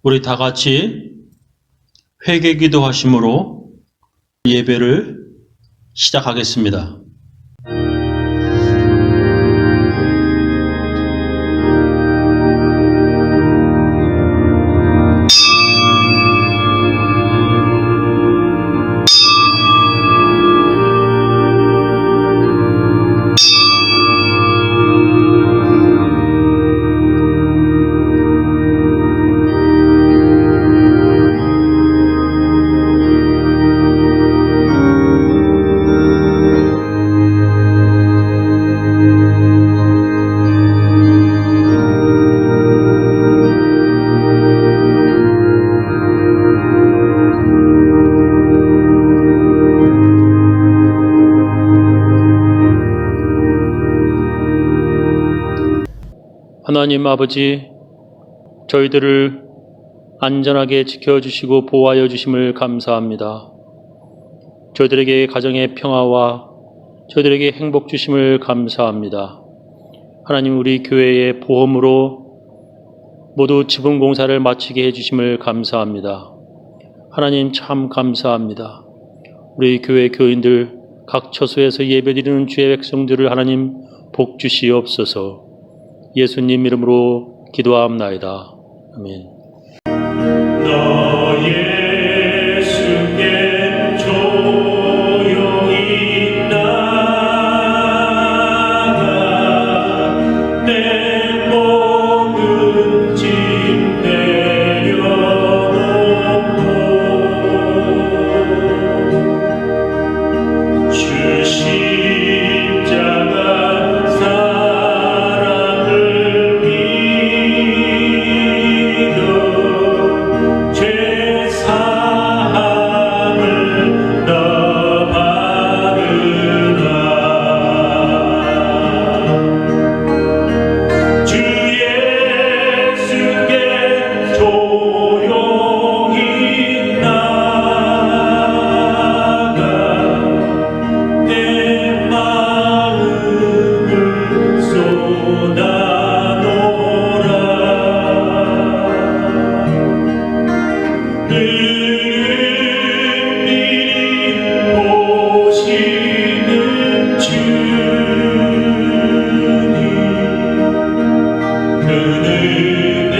우리 다 같이 회개기도 하심으로 예배를 시작하겠습니다. 하나님 아버지, 저희들을 안전하게 지켜주시고 보호하여 주심을 감사합니다. 저희들에게 가정의 평화와 저희들에게 행복 주심을 감사합니다. 하나님, 우리 교회의 보험으로 모두 지분 공사를 마치게 해주심을 감사합니다. 하나님 참 감사합니다. 우리 교회 교인들 각 처소에서 예배드리는 주의 백성들을 하나님 복 주시옵소서. 예수님 이름으로 기도하옵나이다. 아멘. 너 예수께 조용히 나가 내 모든 짐 내려놓고 주 십자가 사랑을 믿어 죄 사함을 너 받으라. 주 예수께 조용히 나가 내 마음을 쏟아놓으라. 늘 미리 보시는 주님, 큰 은혜를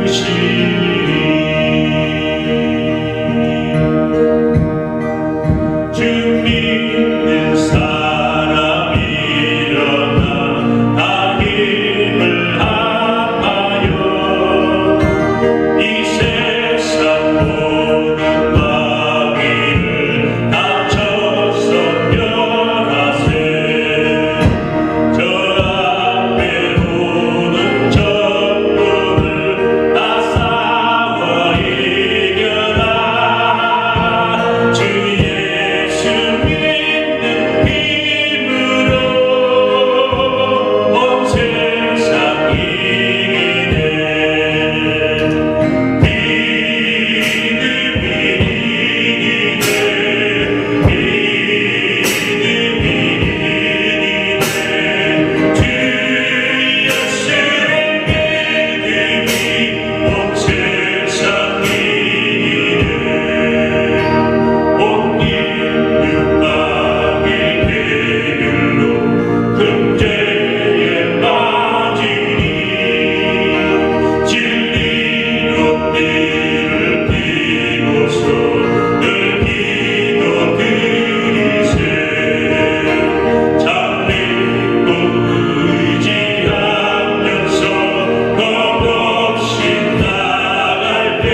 베푸시리. 주 믿는 사람 일어나 다 힘을 합하여 이 세상 모든 마귀를 다 쳐서 멸하세. 저 앞에 오는 적군을 다 싸워 이겨라. 주 예수 믿는 힘으로 온 세상 이기네. 믿음이 이기네. 믿음이 이기네. 주 예수의 믿음이 온 세상 이기네. 온 인류 마귀 대결로 금죄에 빠지니 진리로 띠를 띠고서 늘 기도드리세. 참 믿고 의지하면서 겁없이 나갈 때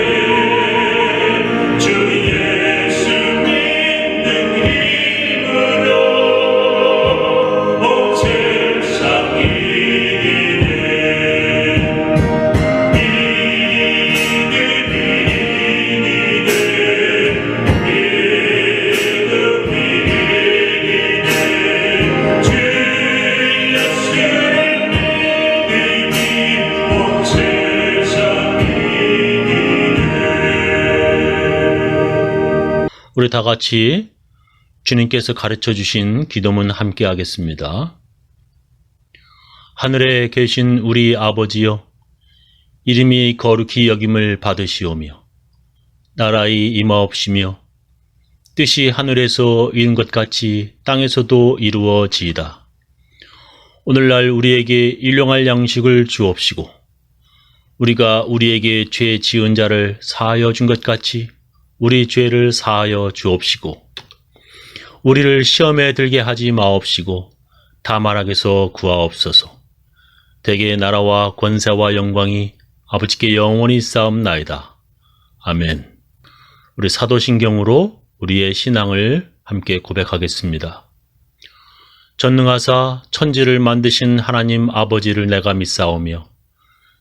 주 예수 믿는 힘으로 온 세상 이기네. 믿음이 이기네. 믿음이 이기네. 주 예수의 믿음이 온 세상 이기네. 우리 다 같이 주님께서 가르쳐 주신 기도문 함께 하겠습니다. 하늘에 계신 우리 아버지여, 이름이 거룩히 여김을 받으시오며 나라의 임하옵시며 뜻이 하늘에서 이룬 것 같이 땅에서도 이루어지이다. 오늘날 우리에게 일용할 양식을 주옵시고 우리가 우리에게 죄 지은 자를 사하여 준 것 같이 우리 죄를 사하여 주옵시고 우리를 시험에 들게 하지 마옵시고 다만 악에서 구하옵소서. 대개 나라와 권세와 영광이 아버지께 영원히 쌓옵나이다. 아멘. 우리 사도신경으로 우리의 신앙을 함께 고백하겠습니다. 전능하사 천지를 만드신 하나님 아버지를 내가 믿사오며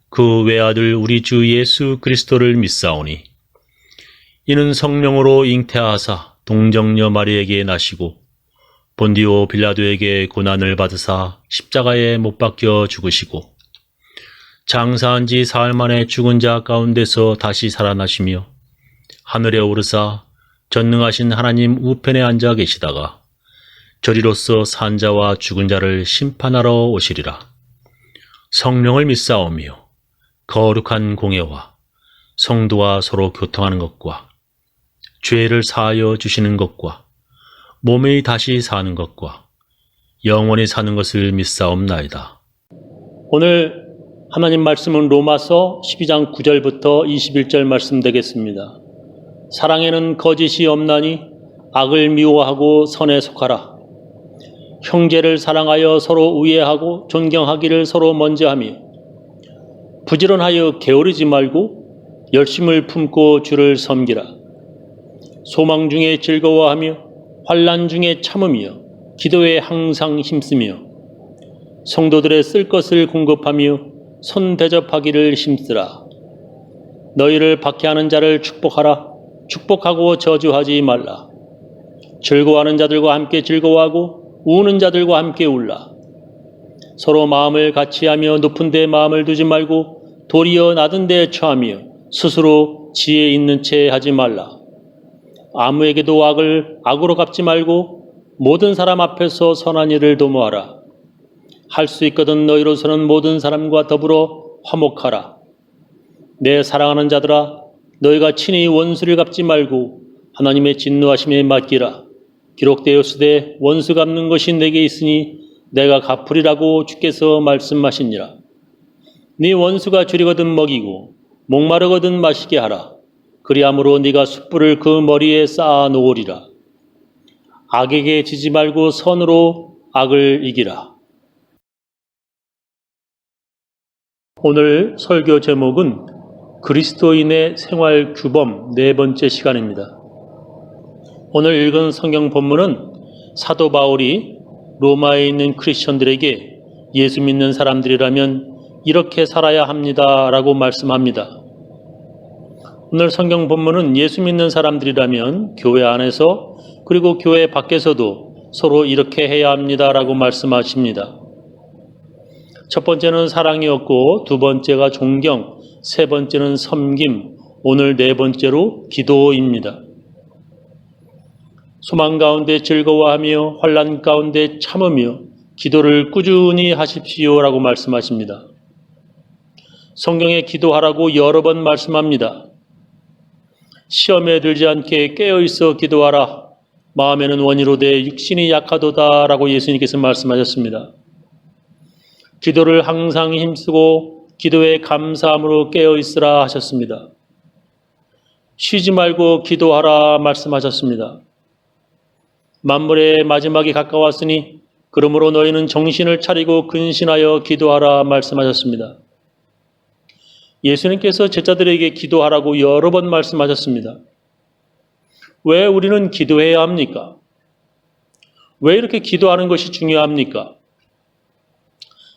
그 외아들 우리 주 예수 그리스도를 믿사오니 이는 성령으로 잉태하사 동정녀 마리에게 나시고 본디오 빌라도에게 고난을 받으사 십자가에 못 박혀 죽으시고 장사한 지 사흘 만에 죽은 자 가운데서 다시 살아나시며 하늘에 오르사 전능하신 하나님 우편에 앉아 계시다가 저리로서 산 자와 죽은 자를 심판하러 오시리라. 성령을 믿사오며 거룩한 공예와 성도와 서로 교통하는 것과 죄를 사하여 주시는 것과 몸이 다시 사는 것과 영원히 사는 것을 믿사옵나이다. 오늘 하나님 말씀은 로마서 12장 9절부터 21절 말씀 되겠습니다. 사랑에는 거짓이 없나니 악을 미워하고 선에 속하라. 형제를 사랑하여 서로 우애하고 존경하기를 서로 먼저 하며 부지런하여 게으르지 말고 열심을 품고 주를 섬기라. 소망 중에 즐거워하며 환난 중에 참으며 기도에 항상 힘쓰며 성도들의 쓸 것을 공급하며 손 대접하기를 힘쓰라. 너희를 박해하는 자를 축복하라. 축복하고 저주하지 말라. 즐거워하는 자들과 함께 즐거워하고 우는 자들과 함께 울라. 서로 마음을 같이하며 높은 데 마음을 두지 말고 도리어 낮은 데 처하며 스스로 지혜 있는 채 하지 말라. 아무에게도 악을 악으로 갚지 말고 모든 사람 앞에서 선한 일을 도모하라. 할 수 있거든 너희로서는 모든 사람과 더불어 화목하라. 내 사랑하는 자들아, 너희가 친히 원수를 갚지 말고 하나님의 진노하심에 맡기라. 기록되었으되 원수 갚는 것이 내게 있으니 내가 갚으리라고 주께서 말씀하시니라. 네 원수가 줄이거든 먹이고 목마르거든 마시게 하라. 그리함으로 네가 숯불을 그 머리에 쌓아 놓으리라. 악에게 지지 말고 선으로 악을 이기라. 오늘 설교 제목은 그리스도인의 생활 규범 네 번째 시간입니다. 오늘 읽은 성경 본문은 사도 바울이 로마에 있는 크리스천들에게 예수 믿는 사람들이라면 이렇게 살아야 합니다 라고 말씀합니다. 오늘 성경 본문은 예수 믿는 사람들이라면 교회 안에서 그리고 교회 밖에서도 서로 이렇게 해야 합니다 라고 말씀하십니다. 첫 번째는 사랑이었고 두 번째가 존경, 세 번째는 섬김, 오늘 네 번째로 기도입니다. 소망 가운데 즐거워하며 환난 가운데 참으며 기도를 꾸준히 하십시오라고 말씀하십니다. 성경에 기도하라고 여러 번 말씀합니다. 시험에 들지 않게 깨어있어 기도하라. 마음에는 원이로되 육신이 약하도다라고 예수님께서 말씀하셨습니다. 기도를 항상 힘쓰고 기도에 감사함으로 깨어있으라 하셨습니다. 쉬지 말고 기도하라 말씀하셨습니다. 만물의 마지막이 가까웠으니 그러므로 너희는 정신을 차리고 근신하여 기도하라 말씀하셨습니다. 예수님께서 제자들에게 기도하라고 여러 번 말씀하셨습니다. 왜 우리는 기도해야 합니까? 왜 이렇게 기도하는 것이 중요합니까?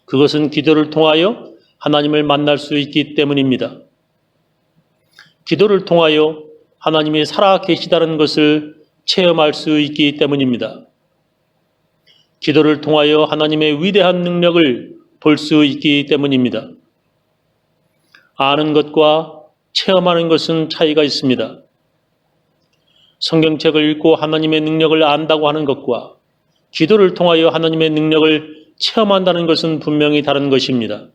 그것은 기도를 통하여 하나님을 만날 수 있기 때문입니다. 기도를 통하여 하나님이 살아 계시다는 것을 체험할 수 있기 때문입니다. 기도를 통하여 하나님의 위대한 능력을 볼 수 있기 때문입니다. 아는 것과 체험하는 것은 차이가 있습니다. 성경책을 읽고 하나님의 능력을 안다고 하는 것과 기도를 통하여 하나님의 능력을 체험한다는 것은 분명히 다른 것입니다.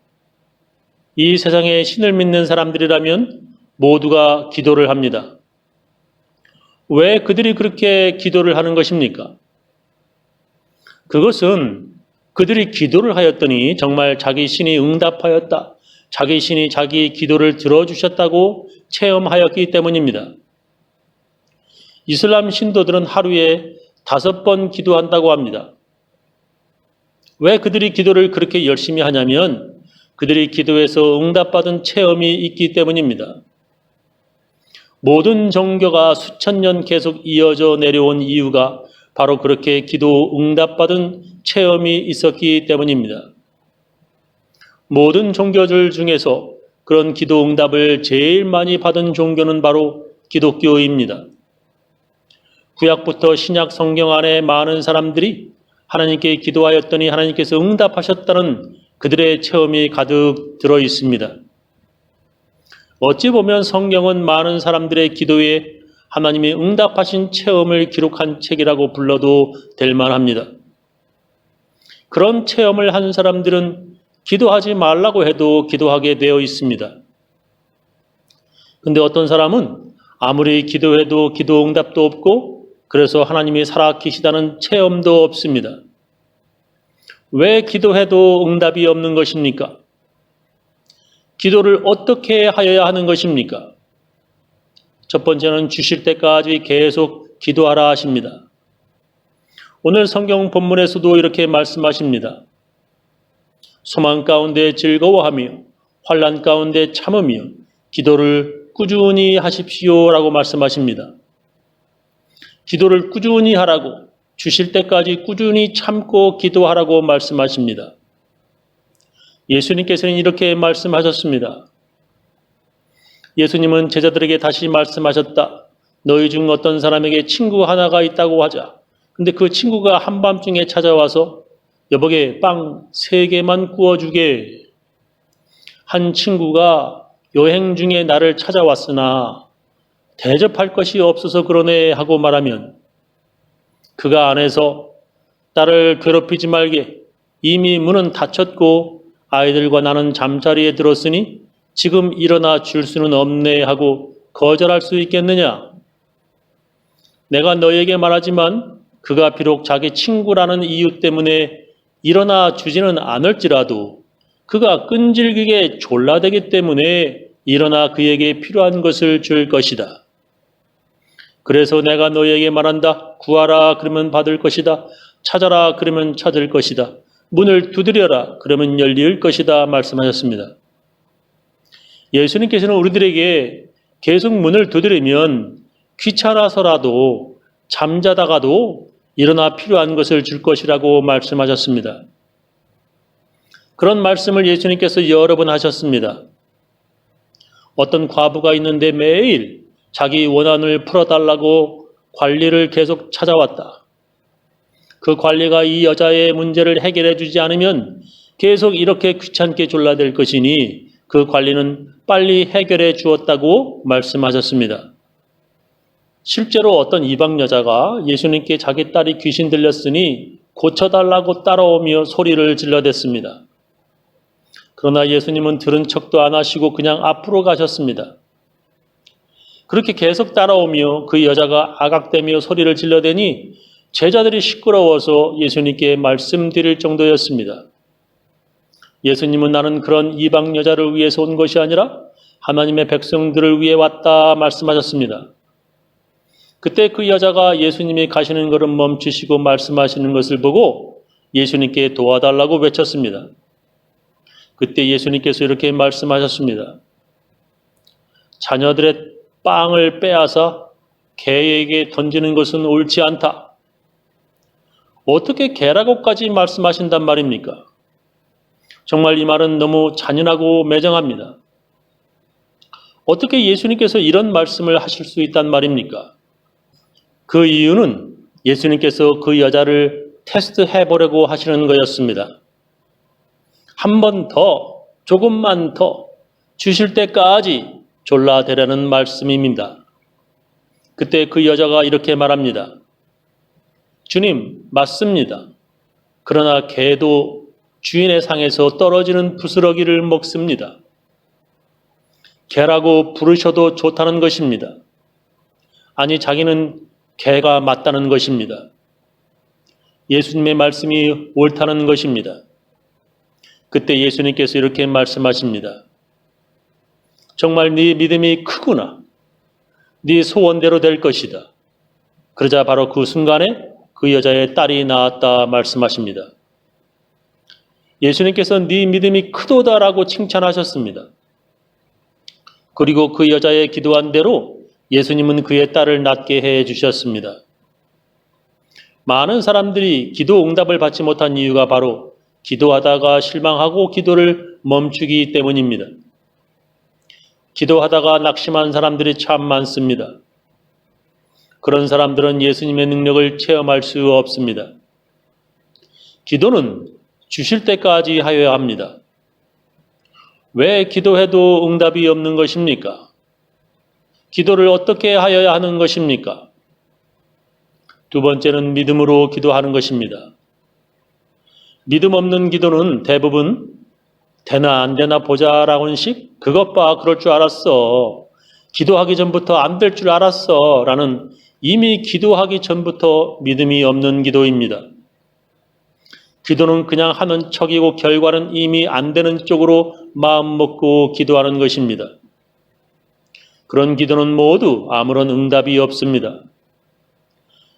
이 세상에 신을 믿는 사람들이라면 모두가 기도를 합니다. 왜 그들이 그렇게 기도를 하는 것입니까? 그것은 그들이 기도를 하였더니 정말 자기 신이 응답하였다. 자기 신이 자기 기도를 들어주셨다고 체험하였기 때문입니다. 이슬람 신도들은 하루에 5번 기도한다고 합니다. 왜 그들이 기도를 그렇게 열심히 하냐면 그들이 기도해서 응답받은 체험이 있기 때문입니다. 모든 종교가 수천 년 계속 이어져 내려온 이유가 바로 그렇게 기도 응답받은 체험이 있었기 때문입니다. 모든 종교들 중에서 그런 기도 응답을 제일 많이 받은 종교는 바로 기독교입니다. 구약부터 신약 성경 안에 많은 사람들이 하나님께 기도하였더니 하나님께서 응답하셨다는 그들의 체험이 가득 들어 있습니다. 어찌 보면 성경은 많은 사람들의 기도에 하나님이 응답하신 체험을 기록한 책이라고 불러도 될 만합니다. 그런 체험을 한 사람들은 기도하지 말라고 해도 기도하게 되어 있습니다. 근데 어떤 사람은 아무리 기도해도 기도 응답도 없고 그래서 하나님이 살아 계시다는 체험도 없습니다. 왜 기도해도 응답이 없는 것입니까? 기도를 어떻게 하여야 하는 것입니까? 첫 번째는 주실 때까지 계속 기도하라 하십니다. 오늘 성경 본문에서도 이렇게 말씀하십니다. 소망 가운데 즐거워하며 환난 가운데 참으며 기도를 꾸준히 하십시오라고 말씀하십니다. 기도를 꾸준히 하라고 주실 때까지 꾸준히 참고 기도하라고 말씀하십니다. 예수님께서는 이렇게 말씀하셨습니다. 예수님은 제자들에게 다시 말씀하셨다. 너희 중 어떤 사람에게 친구 하나가 있다고 하자. 근데 그 친구가 한밤중에 찾아와서 여보게 빵 3개만 구워주게. 한 친구가 여행 중에 나를 찾아왔으나 대접할 것이 없어서 그러네 하고 말하면 그가 안에서 나를 괴롭히지 말게. 이미 문은 닫혔고 아이들과 나는 잠자리에 들었으니 지금 일어나 줄 수는 없네 하고 거절할 수 있겠느냐? 내가 너에게 말하지만 그가 비록 자기 친구라는 이유 때문에 일어나 주지는 않을지라도 그가 끈질기게 졸라대기 때문에 일어나 그에게 필요한 것을 줄 것이다. 그래서 내가 너에게 말한다. 구하라 그러면 받을 것이다. 찾아라 그러면 찾을 것이다. 문을 두드려라 그러면 열릴 것이다 말씀하셨습니다. 예수님께서는 우리들에게 계속 문을 두드리면 귀찮아서라도 잠자다가도 일어나 필요한 것을 줄 것이라고 말씀하셨습니다. 그런 말씀을 예수님께서 여러 번 하셨습니다. 어떤 과부가 있는데 매일 자기 원한을 풀어달라고 관리를 계속 찾아왔다. 그 관리가 이 여자의 문제를 해결해 주지 않으면 계속 이렇게 귀찮게 졸라댈 것이니 그 관리는 빨리 해결해 주었다고 말씀하셨습니다. 실제로 어떤 이방 여자가 예수님께 자기 딸이 귀신 들렸으니 고쳐달라고 따라오며 소리를 질러댔습니다. 그러나 예수님은 들은 척도 안 하시고 그냥 앞으로 가셨습니다. 그렇게 계속 따라오며 그 여자가 아각대며 소리를 질러대니 제자들이 시끄러워서 예수님께 말씀드릴 정도였습니다. 예수님은 나는 그런 이방 여자를 위해서 온 것이 아니라 하나님의 백성들을 위해 왔다 말씀하셨습니다. 그때 그 여자가 예수님이 가시는 것을 멈추시고 말씀하시는 것을 보고 예수님께 도와달라고 외쳤습니다. 그때 예수님께서 이렇게 말씀하셨습니다. 자녀들의 빵을 빼앗아 개에게 던지는 것은 옳지 않다. 어떻게 개라고까지 말씀하신단 말입니까? 정말 이 말은 너무 잔인하고 매정합니다. 어떻게 예수님께서 이런 말씀을 하실 수 있단 말입니까? 그 이유는 예수님께서 그 여자를 테스트해 보려고 하시는 거였습니다. 한 번 더, 조금만 더 주실 때까지 졸라대라는 말씀입니다. 그때 그 여자가 이렇게 말합니다. 주님, 맞습니다. 그러나 개도 주인의 상에서 떨어지는 부스러기를 먹습니다. 개라고 부르셔도 좋다는 것입니다. 아니, 자기는 개가 맞다는 것입니다. 예수님의 말씀이 옳다는 것입니다. 그때 예수님께서 이렇게 말씀하십니다. 정말 네 믿음이 크구나. 네 소원대로 될 것이다. 그러자 바로 그 순간에 그 여자의 딸이 나왔다 말씀하십니다. 예수님께서 네 믿음이 크도다라고 칭찬하셨습니다. 그리고 그 여자의 기도한 대로 예수님은 그의 딸을 낫게 해 주셨습니다. 많은 사람들이 기도 응답을 받지 못한 이유가 바로 기도하다가 실망하고 기도를 멈추기 때문입니다. 기도하다가 낙심한 사람들이 참 많습니다. 그런 사람들은 예수님의 능력을 체험할 수 없습니다. 기도는 주실 때까지 하여야 합니다. 왜 기도해도 응답이 없는 것입니까? 기도를 어떻게 하여야 하는 것입니까? 두 번째는 믿음으로 기도하는 것입니다. 믿음 없는 기도는 대부분 되나 안 되나 보자라는 식, 그것 봐, 그럴 줄 알았어. 기도하기 전부터 안 될 줄 알았어. 라는 이미 기도하기 전부터 믿음이 없는 기도입니다. 기도는 그냥 하는 척이고 결과는 이미 안 되는 쪽으로 마음 먹고 기도하는 것입니다. 그런 기도는 모두 아무런 응답이 없습니다.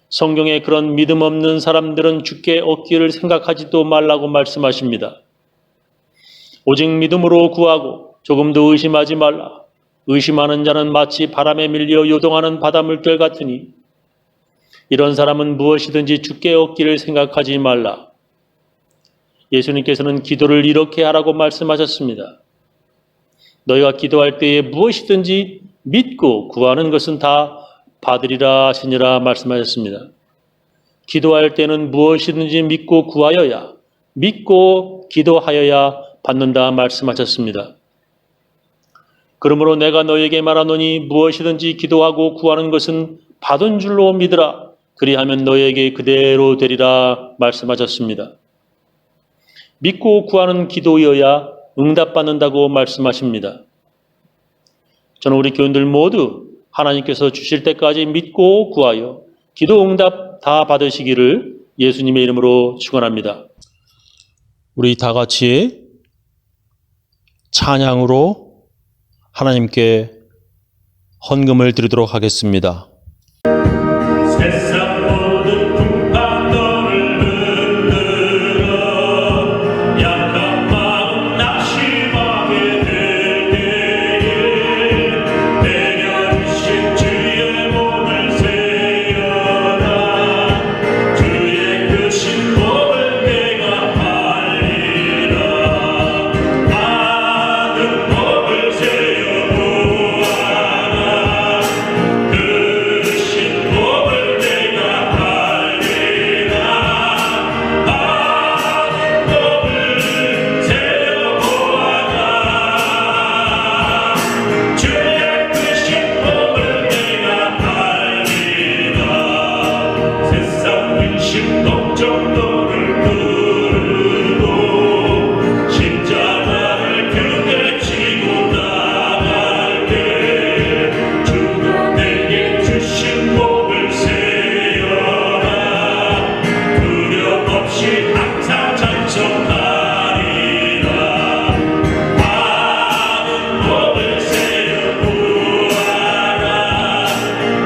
성경에 그런 믿음 없는 사람들은 주께 얻기를 생각하지도 말라고 말씀하십니다. 오직 믿음으로 구하고 조금도 의심하지 말라. 의심하는 자는 마치 바람에 밀려 요동하는 바닷물결 같으니 이런 사람은 무엇이든지 주께 얻기를 생각하지 말라. 예수님께서는 기도를 이렇게 하라고 말씀하셨습니다. 너희가 기도할 때에 무엇이든지 믿고 구하는 것은 다 받으리라 하시니라 말씀하셨습니다. 기도할 때는 무엇이든지 믿고 구하여야, 믿고 기도하여야 받는다 말씀하셨습니다. 그러므로 내가 너에게 말하노니 무엇이든지 기도하고 구하는 것은 받은 줄로 믿으라. 그리하면 너에게 그대로 되리라 말씀하셨습니다. 믿고 구하는 기도여야 응답받는다고 말씀하십니다. 저는 우리 교인들 모두 하나님께서 주실 때까지 믿고 구하여 기도 응답 다 받으시기를 예수님의 이름으로 축원합니다. 우리 다 같이 찬양으로 하나님께 헌금을 드리도록 하겠습니다. 세상 모든 풍파 너를 흔들어 약한 마음 낙심하게 될 때에 내려주신 주의 몸을 세어라 주의 크신 법을 내가 알리라 받은 법을 세어 보아라 크신 법을 내가 알리라 받은 법을 세어 보아라 주의 크신 법을 내가 알리라 세상 근심 걱정 너를 두르고 십자가를 그대 지고 나갈 때 주가 내게 주신 복을 세어라 두려움 없이 항상 찬송하리라 받은 법을 세어 보아라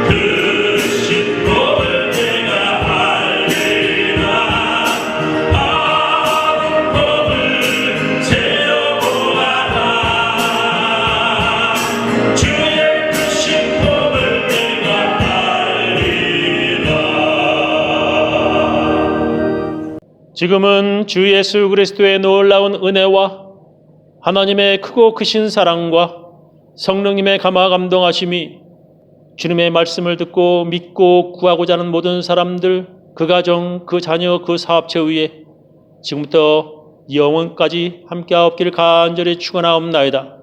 크신 법을 내가 알리라 받은 법을 세어 보아라 주의 크신 법을 내가 알리라 지금은 주 예수 그리스도의 놀라운 은혜와 하나님의 크고 크신 사랑과 성령님의 감화 감동하심이 주님의 말씀을 듣고 믿고 구하고자 하는 모든 사람들, 그 가정, 그 자녀, 그 사업체 위에 지금부터 영원까지 함께하옵기를 간절히 축원하옵나이다.